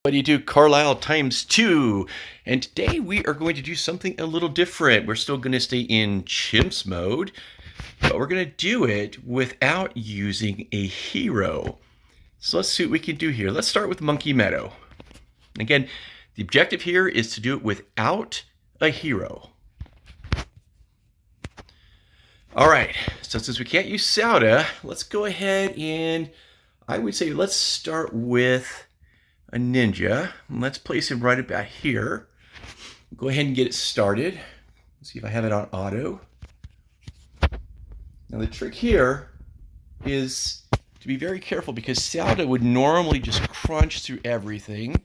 What do you do, Carlisle times 2? And today we are going to do something a little different. We're still going to stay in chimps mode, but we're going to do it without using a hero. So let's see what we can do here. Let's start with Monkey Meadow. Again, the objective here is to do it without a hero. All right, so since we can't use Sauda, let's go ahead and I would say let's start with a ninja. Let's place him right about here. Go ahead and get it started. Let's see if I have it on auto. Now the trick here is to be very careful because Sauda would normally just crunch through everything.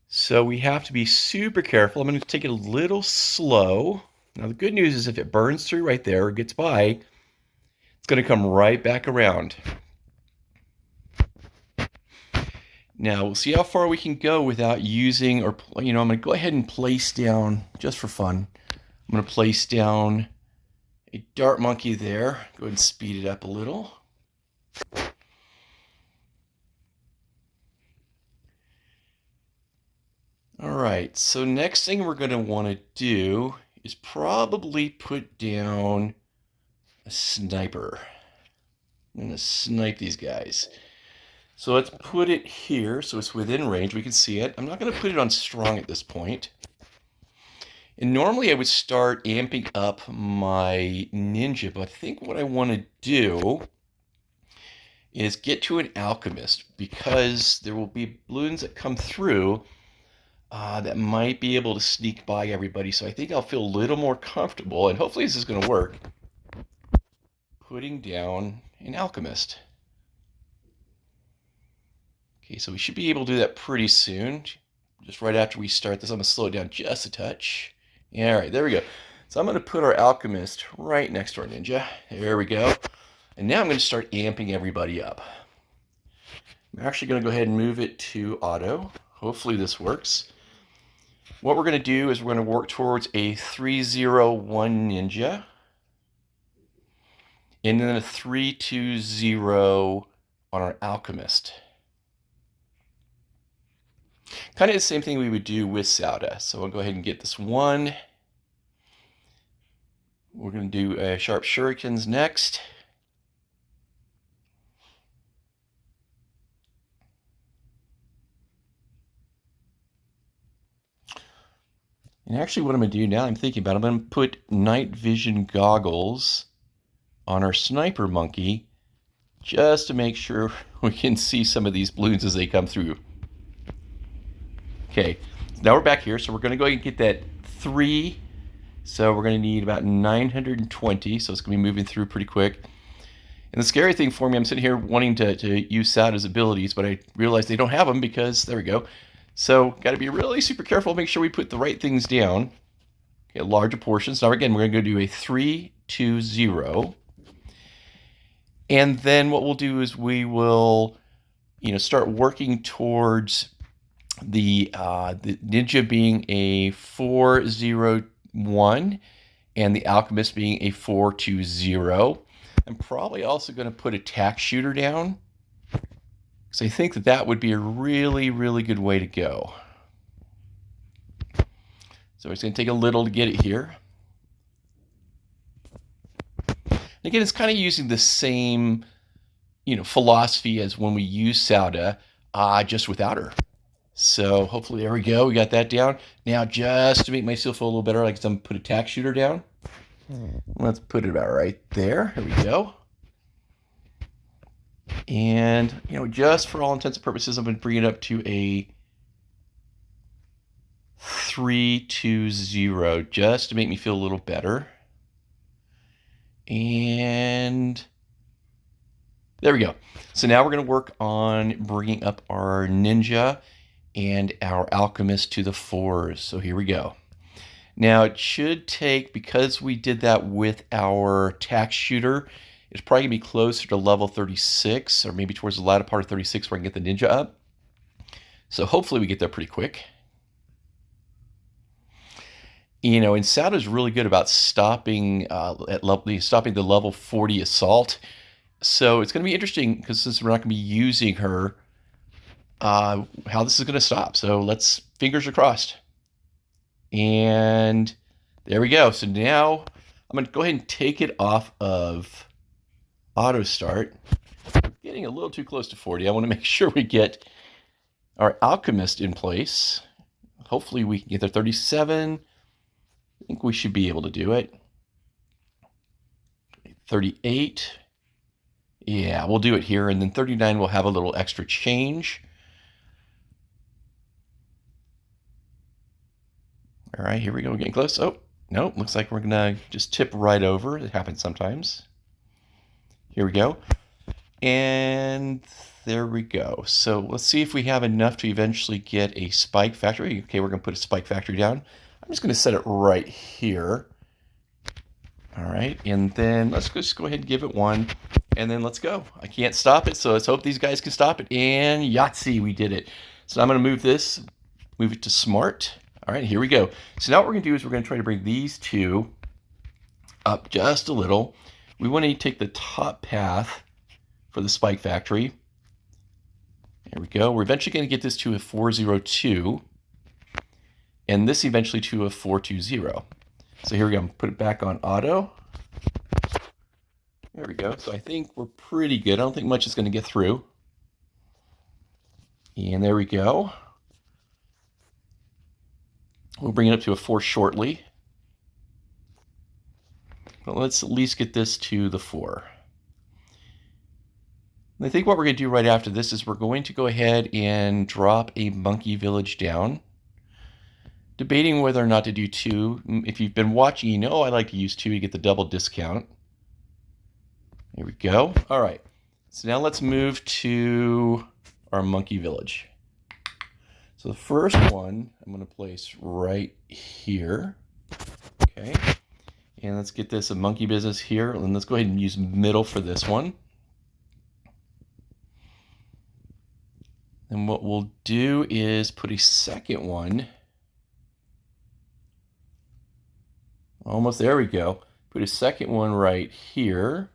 So we have to be super careful. I'm going to take it a little slow. Now the good news is if it burns through right there or gets by, it's going to come right back around. Now we'll see how far we can go without using, or I'm going to go ahead and place down, just for fun, I'm going to place down a dart monkey there. Go ahead and speed it up a little. All right, so next thing we're going to want to do is probably put down a sniper. I'm going to snipe these guys. So let's put it here so it's within range. We can see it. I'm not going to put it on strong at this point. And normally I would start amping up my ninja, but I think what I want to do is get to an alchemist because there will be balloons that come through that might be able to sneak by everybody. So I think I'll feel a little more comfortable, and hopefully this is going to work, putting down an alchemist. Okay, so we should be able to do that pretty soon. Just right after we start this, I'm going to slow it down just a touch. All right, there we go. So I'm going to put our alchemist right next to our ninja. There we go. And now I'm going to start amping everybody up. I'm actually going to go ahead and move it to auto. Hopefully this works. What we're going to do is we're going to work towards a 3-0-1 ninja. And then a 3-2-0 on our alchemist. Kind of the same thing we would do with Sauda. So we'll go ahead and get this one. We're going to do sharp shurikens next. And actually what I'm going to do now, I'm thinking about it, I'm going to put night vision goggles on our sniper monkey just to make sure we can see some of these balloons as they come through. Okay, now we're back here, so we're going to go ahead and get that 3. So we're going to need about 920, so it's going to be moving through pretty quick. And the scary thing for me, I'm sitting here wanting to use Sauda's abilities, but I realize they don't have them because, there we go. So got to be really super careful, make sure we put the right things down. Okay, larger portions. Now again, we're going to do a 3-2-0. And then what we'll do is we will, start working towards the ninja being a 4-0-1 and the alchemist being a 4-2-0. I'm probably also going to put a tack shooter down because I think that would be a really, really good way to go. So it's going to take a little to get it here. And again, it's kind of using the same, philosophy as when we use Sauda, just without her. So hopefully, there we go. We got that down. Now, just to make myself feel a little better, I'm going to put a tack shooter down. Let's put it about right there. There we go. And, just for all intents and purposes, I'm going to bring it up to a 3-2-0 just to make me feel a little better. And there we go. So now we're going to work on bringing up our ninja and our alchemist to the 4s. So here we go. Now it should take, because we did that with our tack shooter, it's probably going to be closer to level 36, or maybe towards the latter part of 36 where I can get the ninja up. So hopefully we get there pretty quick. And Sauda is really good about stopping stopping the level 40 assault. So it's going to be interesting because since we're not going to be using her how this is going to stop. So let's, fingers are crossed. And there we go. So now I'm going to go ahead and take it off of auto start. We're getting a little too close to 40. I want to make sure we get our alchemist in place. Hopefully we can get there. 37. I think we should be able to do it. 38. Yeah, we'll do it here. And then 39 we'll have a little extra change. All right, here we go. We're getting close. Oh, no, looks like we're going to just tip right over. It happens sometimes. Here we go. And there we go. So let's see if we have enough to eventually get a spike factory. Okay, we're going to put a spike factory down. I'm just going to set it right here. All right, and then let's just go ahead and give it one. And then let's go. I can't stop it, so let's hope these guys can stop it. And Yahtzee, we did it. So I'm going to move it to smart. All right, here we go. So now what we're going to do is we're going to try to bring these two up just a little. We want to take the top path for the spike factory. There we go. We're eventually going to get this to a 402, and this eventually to a 420. So here we go. I'm put it back on auto. There we go. So I think we're pretty good. I don't think much is going to get through. And there we go. We'll bring it up to a 4 shortly. But let's at least get this to the 4. And I think what we're going to do right after this is we're going to go ahead and drop a monkey village down. Debating whether or not to do 2. If you've been watching, you know I like to use 2 to get the double discount. There we go. All right. So now let's move to our monkey village. So the first one I'm going to place right here. Okay. And let's get this a monkey business here. And let's go ahead and use middle for this one. And what we'll do is put a second one. Almost, there we go. Put a second one right here.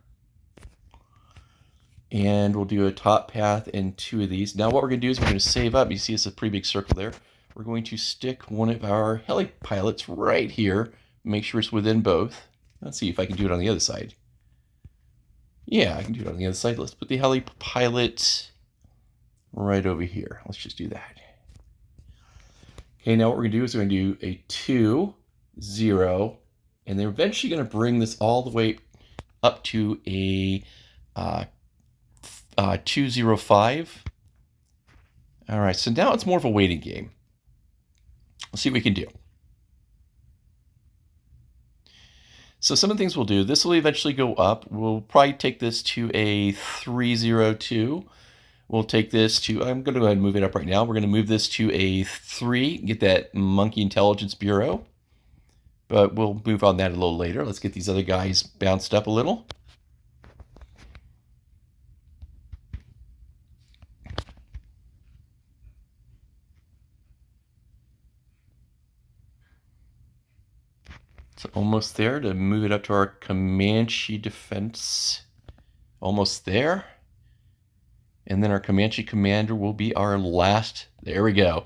And we'll do a top path and 2 of these. Now what we're going to do is we're going to save up. You see it's a pretty big circle there. We're going to stick one of our heli pilots right here. Make sure it's within both. Let's see if I can do it on the other side. Yeah, I can do it on the other side. Let's put the heli pilot right over here. Let's just do that. Okay, now what we're going to do is we're going to do a 2, 0, and they're eventually going to bring this all the way up to a 205. All right, so now it's more of a waiting game. Let's see what we can do. So some of the things we'll do, this will eventually go up. We'll probably take this to a 302. We'll take this to, I'm going to go ahead and move it up right now. We're going to move this to a 3, get that Monkey Intelligence Bureau. But we'll move on that a little later. Let's get these other guys bounced up a little. So almost there to move it up to our Comanche defense. Almost there. And then our Comanche commander will be our last. There we go.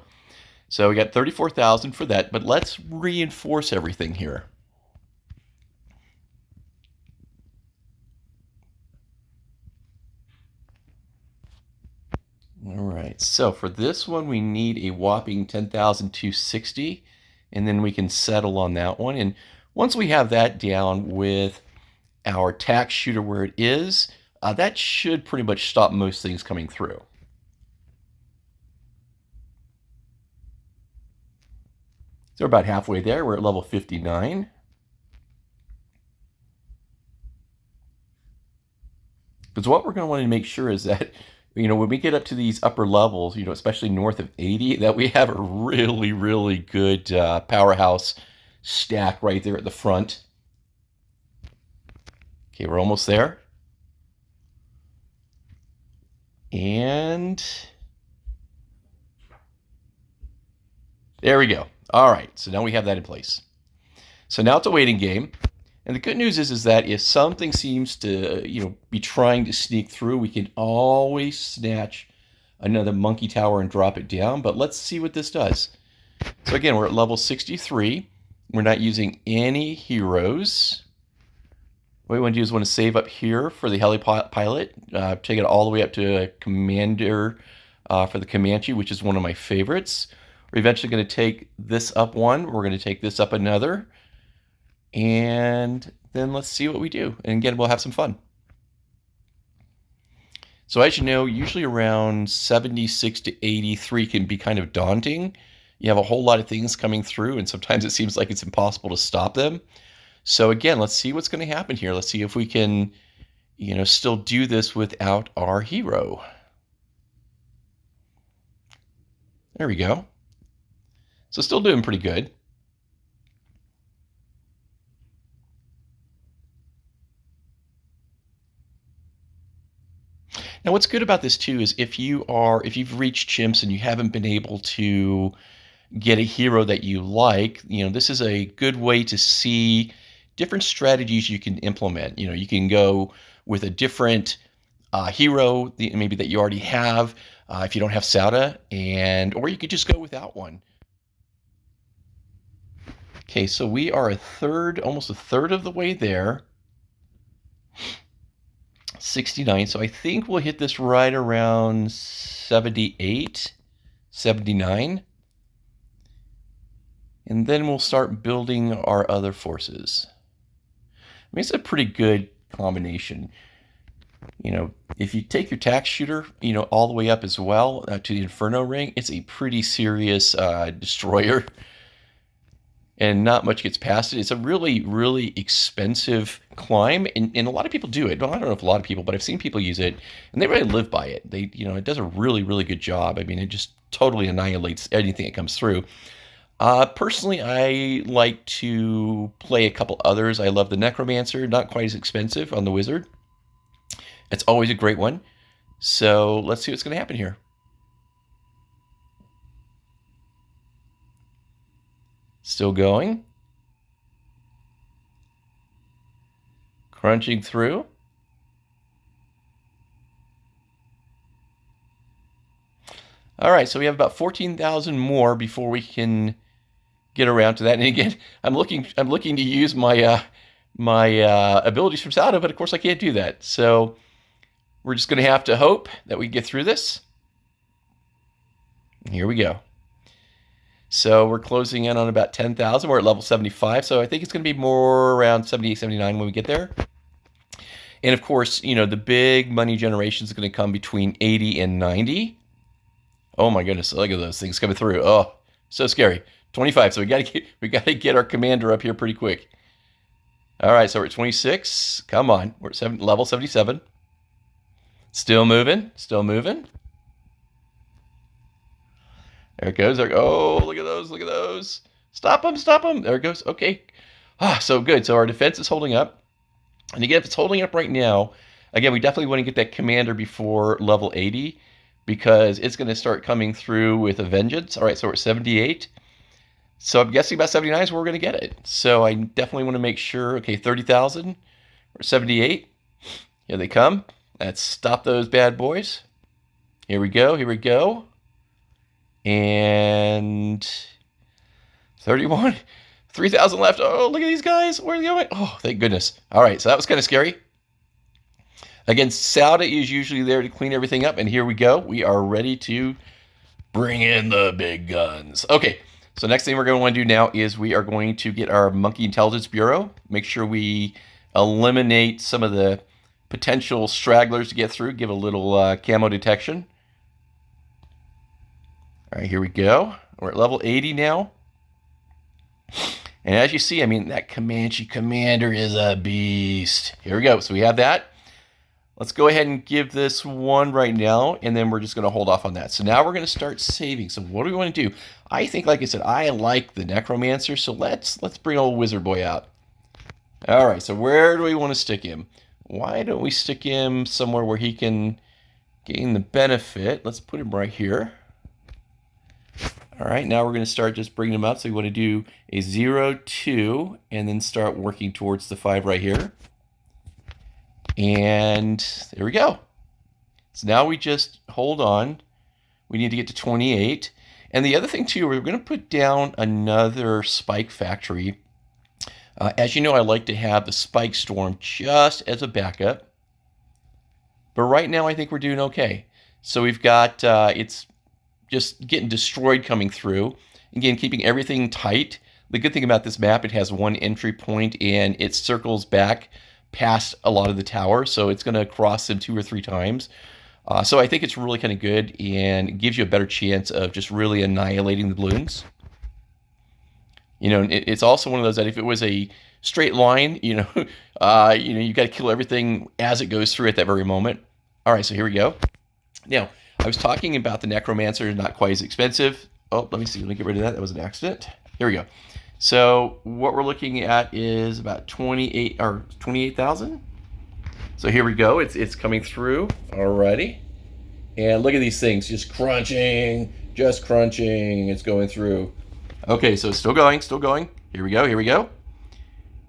So we got 34,000 for that, but let's reinforce everything here. All right, so for this one, we need a whopping 10,260, and then we can settle on that one. And once we have that down with our tax shooter where it is, that should pretty much stop most things coming through. So we're about halfway there. We're at level 59. Because what we're going to want to make sure is that, when we get up to these upper levels, especially north of 80, that we have a really, really good powerhouse stack right there at the front. Okay, we're almost there. And there we go. All right, so now we have that in place. So now it's a waiting game. And the good news is that if something seems to, be trying to sneak through, we can always snatch another monkey tower and drop it down, but let's see what this does. So again, we're at level 63. We're not using any heroes. What we want to do is want to save up here for the heli-pilot, take it all the way up to a commander for the Comanche, which is one of my favorites. We're eventually going to take this up one. We're going to take this up another. And then let's see what we do. And again, we'll have some fun. So as you know, usually around 76 to 83 can be kind of daunting. You have a whole lot of things coming through, and sometimes it seems like it's impossible to stop them. So again, let's see what's going to happen here. Let's see if we can, still do this without our hero. There we go. So still doing pretty good. Now, what's good about this too is if you've reached chimps and you haven't been able to get a hero that you like, this is a good way to see different strategies you can implement. You can go with a different hero, maybe that you already have, if you don't have Sauda, or you could just go without one. Okay, so we are almost a third of the way there. 69, so I think we'll hit this right around 78, 79. And then we'll start building our other forces. I mean, it's a pretty good combination. If you take your tax shooter, all the way up as well to the Inferno Ring, it's a pretty serious destroyer. And not much gets past it. It's a really, really expensive climb, and a lot of people do it. Well, I don't know if a lot of people, but I've seen people use it, and they really live by it. It does a really, really good job. I mean, it just totally annihilates anything that comes through. Personally, I like to play a couple others. I love the Necromancer, not quite as expensive on the Wizard. It's always a great one. So let's see what's going to happen here. Still going. Crunching through. All right, so we have about 14,000 more before we can get around to that. And again, I'm looking to use my abilities from Sauda, but of course I can't do that. So we're just going to have to hope that we get through this. Here we go. So we're closing in on about 10,000. We're at level 75, so I think it's going to be more around 78, 79 when we get there. And of course, the big money generation is going to come between 80 and 90. Oh my goodness, look at those things coming through. Oh, so scary. 25, so we got to get our commander up here pretty quick. All right, so we're at 26. Come on, we're at level 77. Still moving, still moving. There it goes. Oh, look at those. Look at those. Stop them. Stop them. There it goes. Okay. So good. So our defense is holding up. And again, if it's holding up right now, again, we definitely want to get that commander before level 80 because it's going to start coming through with a vengeance. All right, so we're at 78. So I'm guessing about 79 is where we're going to get it. So I definitely want to make sure, okay, 30,000. We're at 78. Here they come. Let's stop those bad boys. Here we go. Here we go. And 31, 3,000 left. Oh, look at these guys. Where are they going? Oh, thank goodness. All right, so that was kind of scary. Again, Sauda is usually there to clean everything up, and here we go. We are ready to bring in the big guns. Okay, so next thing we're going to want to do now is we are going to get our Monkey Intelligence Bureau. Make sure we eliminate some of the potential stragglers to get through. Give a little camo detection. All right, here we go. We're at level 80 now. And as you see, I mean, that Comanche commander is a beast. Here we go. So we have that. Let's go ahead and give this one right now, and then we're just going to hold off on that. So now we're going to start saving. So what do we want to do? I think, like I said, I like the Necromancer, so let's bring old Wizard Boy out. All right, so where do we want to stick him? Why don't we stick him somewhere where he can gain the benefit? Let's put him right here. All right, now we're going to start just bringing them up. So we want to do a 0, 2, and then start working towards the 5 right here. And there we go. So now we just hold on We need to get to 28. And the other thing too, we're going to put down another spike factory. As you know, I like to have the spike storm just as a backup. But right now, I think we're doing okay. So we've got, it's just getting destroyed coming through. Again, keeping everything tight. The good thing about this map, it has one entry point and it circles back past a lot of the towers. So it's going to cross them 2 or 3 times. So I think it's really kind of good and gives you a better chance of just really annihilating the balloons. You know, it's also one of those that if it was a straight line, you got to kill everything as it goes through at that very moment. All right, so here we go. Now, I was talking about the Necromancer, not quite as expensive. Oh, let me see. Let me get rid of that. That was an accident. Here we go. So what we're looking at is about 28,000. So here we go. It's coming through. Alrighty. And look at these things just crunching. It's going through. Okay, so it's still going. Here we go.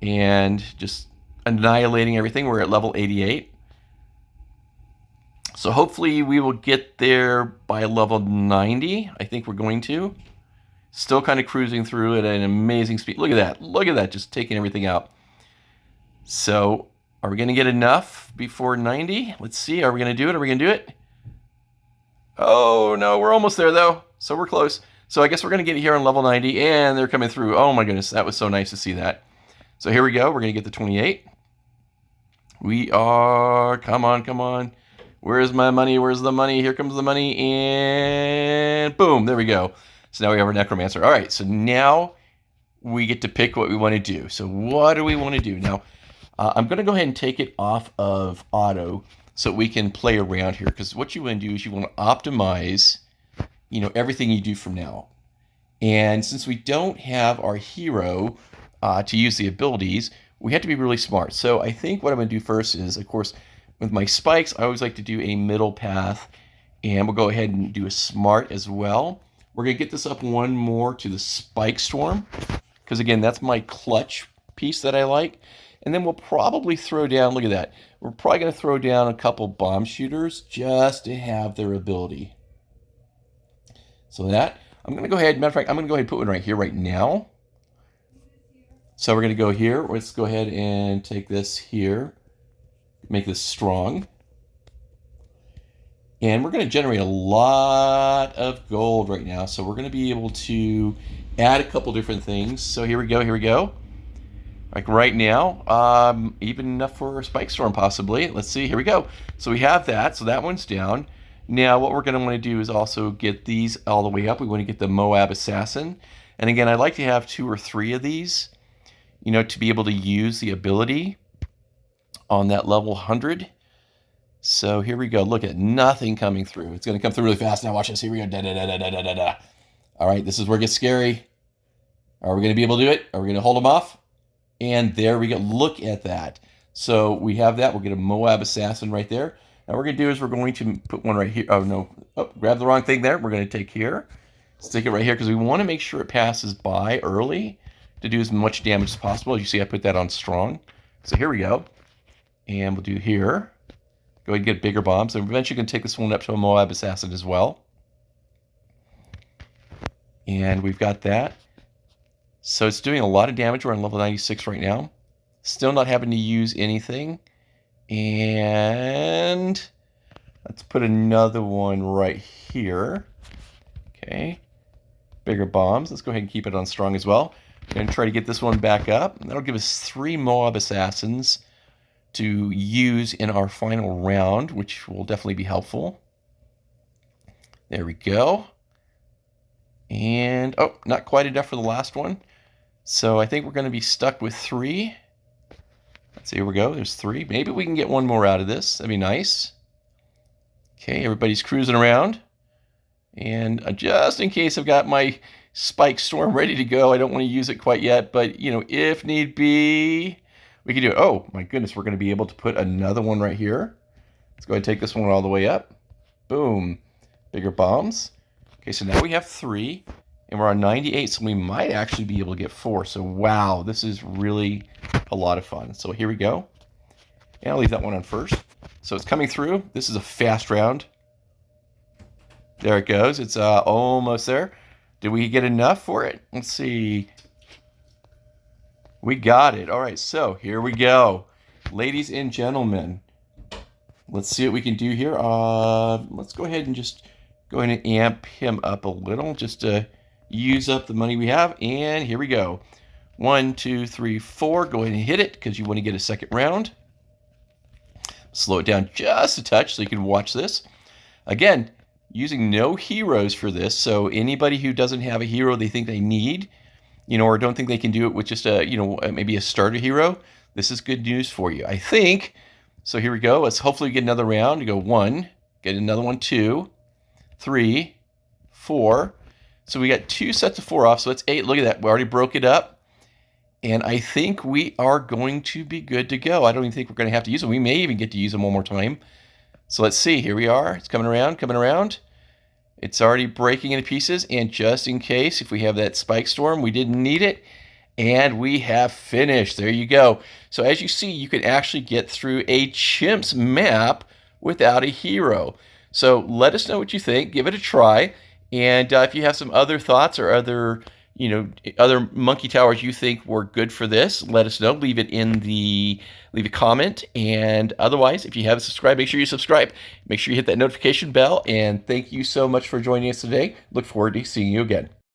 And just annihilating everything. We're at level 88. So hopefully we will get there by level 90. I think we're going to. Still kind of cruising through at an amazing speed. Look at that. Just taking everything out. So are we going to get enough before 90? Let's see. Are we going to do it? Oh, no. We're almost there, though. So we're close. So I guess we're going to get here on level 90, and they're coming through. Oh, my goodness. That was so nice to see that. So here we go. We're going to get the 28. We are... Come on. Where's my money? Where's the money? Here comes the money, and boom. There we go. So now we have our Necromancer. All right, so now we get to pick what we want to do. So what do we want to do? Now, I'm going to go ahead and take it off of auto so we can play around here. Because what you want to do is you want to optimize, everything you do from now. And since we don't have our hero to use the abilities, we have to be really smart. So I think what I'm going to do first is, of course, with my spikes, I always like to do a middle path. And we'll go ahead and do a smart as well. We're going to get this up one more to the Spike Storm, because again, that's my clutch piece that I like. And then we'll probably throw down, look at that, we're probably going to throw down a couple bomb shooters just to have their ability. So that, I'm going to go ahead, matter of fact, I'm going to go ahead and put one right here right now. So we're going to go here, let's go ahead and take this here, make this strong. And we're going to generate a lot of gold right now. So we're going to be able to add a couple different things. So here we go. Like right now, even enough for a Spike Storm possibly. Let's see, here we go. So we have that, so that one's down. Now what we're going to want to do is also get these all the way up. We want to get the Moab Assassin. And again, I'd like to have 2 or 3 of these, to be able to use the ability on that level 100. So here we go. Look at nothing coming through. It's going to come through really fast. Now watch this. Here we go. Da. All right, this is where it gets scary. Are we going to be able to do it? Are we going to hold them off? And there we go. Look at that. So we have that. We'll get a Moab Assassin right there. Now what we're going to do is we're going to put one right here. Oh, no. Oh, grab the wrong thing there. We're going to take here. Stick it right here because we want to make sure it passes by early to do as much damage as possible. As you see, I put that on strong. So here we go. And we'll do here. Go ahead and get bigger bombs. And eventually going to take this one up to a Moab Assassin as well. And we've got that. So it's doing a lot of damage. We're on level 96 right now. Still not having to use anything. And let's put another one right here. Okay. Bigger bombs. Let's go ahead and keep it on strong as well. We're going to try to get this one back up. That'll give us 3 Moab Assassins to use in our final round, which will definitely be helpful. There we go. And, oh, not quite enough for the last one. So I think we're going to be stuck with 3. Let's see, here we go. There's 3. Maybe we can get one more out of this. That'd be nice. Okay, everybody's cruising around. And just in case I've got my Spike Storm ready to go, I don't want to use it quite yet, but, if need be, we can do it. Oh, my goodness, we're going to be able to put another one right here. Let's go ahead and take this one all the way up. Boom. Bigger bombs. Okay, so now we have 3, and we're on 98, so we might actually be able to get 4. So, wow, this is really a lot of fun. So here we go. And I'll leave that one on first. So it's coming through. This is a fast round. There it goes. It's almost there. Did we get enough for it? Let's see. We got it. All right, so here we go. Ladies and gentlemen, let's see what we can do here. Let's go ahead and just go ahead and amp him up a little just to use up the money we have. And here we go. 1, 2, 3, 4. Go ahead and hit it because you want to get a second round. Slow it down just a touch so you can watch this. Again, using no heroes for this. So anybody who doesn't have a hero they think they need, or don't think they can do it with just a, maybe a starter hero, this is good news for you, I think. So here we go. Let's hopefully get another round. You go 1, get another one, 2, 3, 4. So we got 2 sets of 4 off. So that's 8. Look at that. We already broke it up. And I think we are going to be good to go. I don't even think we're going to have to use them. We may even get to use them one more time. So let's see. Here we are. It's coming around, coming around. It's already breaking into pieces. And just in case, if we have that spike storm, we didn't need it. And we have finished. There you go. So as you see, you can actually get through a CHIMPS map without a hero. So let us know what you think. Give it a try. And if you have some other thoughts or other monkey towers you think were good for this, let us know. Leave a comment. And otherwise, if you haven't subscribed, make sure you subscribe. Make sure you hit that notification bell. And thank you so much for joining us today. Look forward to seeing you again.